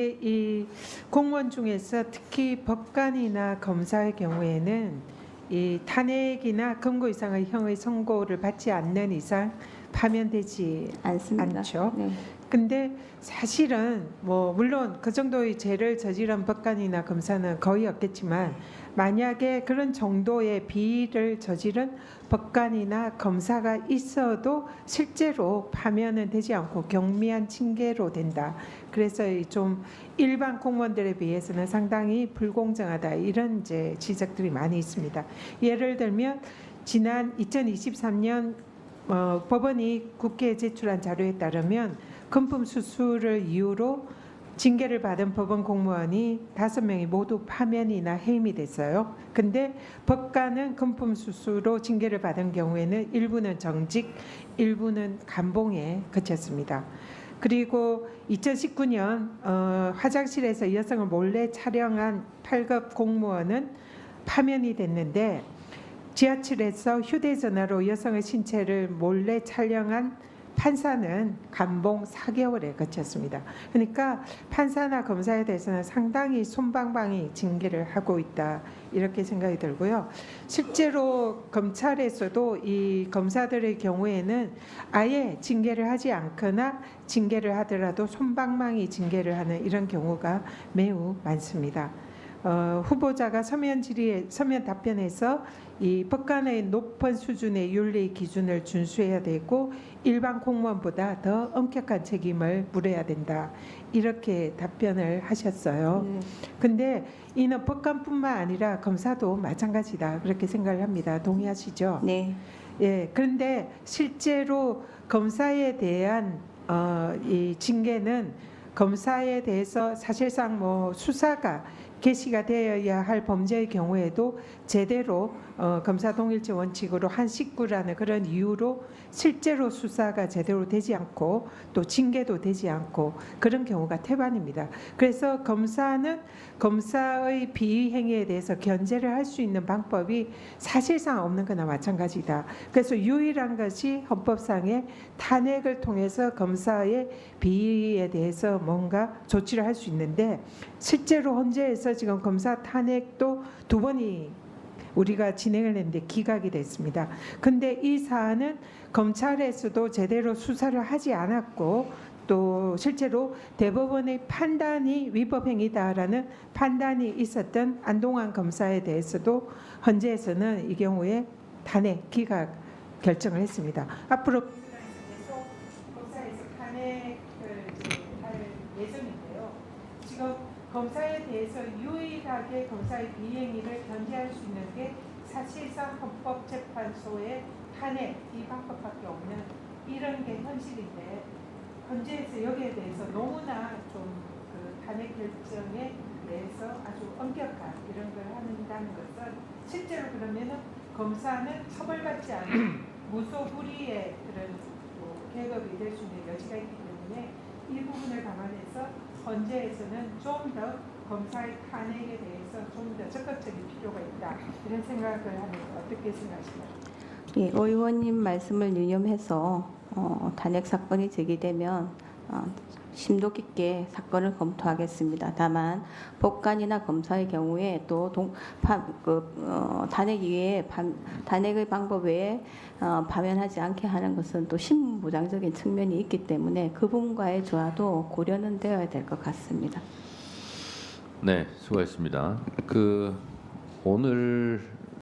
이 공무원 중에서 특히 법관이나 검사의 경우에는 이 탄핵이나 금고 이상의 형의 선고를 받지 않는 이상 파면되지 않습니다. 않죠. 네. 근데 사실은 뭐 물론 그 정도의 죄를 저지른 법관이나 검사는 거의 없겠지만 만약에 그런 정도의 비위를 저지른 법관이나 검사가 있어도 실제로 파면은 되지 않고 경미한 징계로 된다. 그래서 좀 일반 공무원들에 비해서는 상당히 불공정하다, 이런 이제 지적들이 많이 있습니다. 예를 들면 지난 2023년 법원이 국회에 제출한 자료에 따르면 금품 수수를 이유로 징계를 받은 법원 공무원이 5명이 모두 파면이나 해임이 됐어요. 근데 법관은 금품 수수로 징계를 받은 경우에는 일부는 정직, 일부는 감봉에 그쳤습니다. 그리고 2019년 화장실에서 여성을 몰래 촬영한 8급 공무원은 파면이 됐는데, 지하철에서 휴대전화로 여성의 신체를 몰래 촬영한 판사는 감봉 4개월에 그쳤습니다. 그러니까 판사나 검사에 대해서는 상당히 솜방망이 징계를 하고 있다, 이렇게 생각이 들고요. 실제로 검찰에서도 이 검사들의 경우에는 아예 징계를 하지 않거나 징계를 하더라도 솜방망이 징계를 하는 이런 경우가 매우 많습니다. 후보자가 서면 답변에서 이 법관의 높은 수준의 윤리 기준을 준수해야 되고 일반 공무원보다 더 엄격한 책임을 물어야 된다, 이렇게 답변을 하셨어요. 근데 이는 법관뿐만 아니라 검사도 마찬가지다, 그렇게 생각을 합니다. 동의하시죠? 네. 예. 그런데 실제로 검사에 대한 이 징계는 검사에 대해서 사실상 뭐 수사가 개시가 되어야 할 범죄의 경우에도 제대로 검사 동일체 원칙으로 한 식구라는 그런 이유로 실제로 수사가 제대로 되지 않고 또 징계도 되지 않고 그런 경우가 태반입니다. 그래서 검사는 검사의 비위 행위에 대해서 견제를 할 수 있는 방법이 사실상 없는 거나 마찬가지다. 그래서 유일한 것이 헌법상의 탄핵을 통해서 검사의 비위에 대해서 뭔가 조치를 할 수 있는데, 실제로 헌재에서 지금 검사 탄핵도 2번이 우리가 진행을 했는데 기각이 됐습니다. 근데 이 사안은 검찰에서도 제대로 수사를 하지 않았고 또 실제로 대법원의 판단이 위법행위다라는 판단이 있었던 안동환 검사에 대해서도 헌재에서는 이 경우에 탄핵 기각 결정을 했습니다. 앞으로 계속 검사에서 탄핵을 할 예정인데요. 지금 검사에 대해서 유일하게 검사의 비행위를 견제할 수 있는 게 사실상 헌법재판소의 탄핵 이 방법밖에 없는 이런 게 현실인데, 헌재에서 여기에 대해서 너무나 좀 그 탄핵 결정에 대해서 아주 엄격한 이런 걸 한다는 것은 실제로 그러면은 검사는 처벌받지 않은 무소불위의 그런 계급이 될 수 있는 여지가 있기 때문에 이 부분을 감안해서 헌재에서는 좀 더 검사의 탄핵에 대해서 좀 더 적극적인 필요가 있다, 이런 생각을 하는데 어떻게 생각하시나요? 예, 의원님 말씀을 유념해서 탄핵 사건이 제기되면 심도 깊게 사건을 검토하겠습니다. 다만 법관이나 검사의 경우에 또 탄핵 이외에 탄핵의 방법 외에 파면하지 않게 하는 것은 또 신분보장적인 측면이 있기 때문에 그 부분과의 조화도 고려는 되어야 될 것 같습니다. 네, 수고하셨습니다. 오늘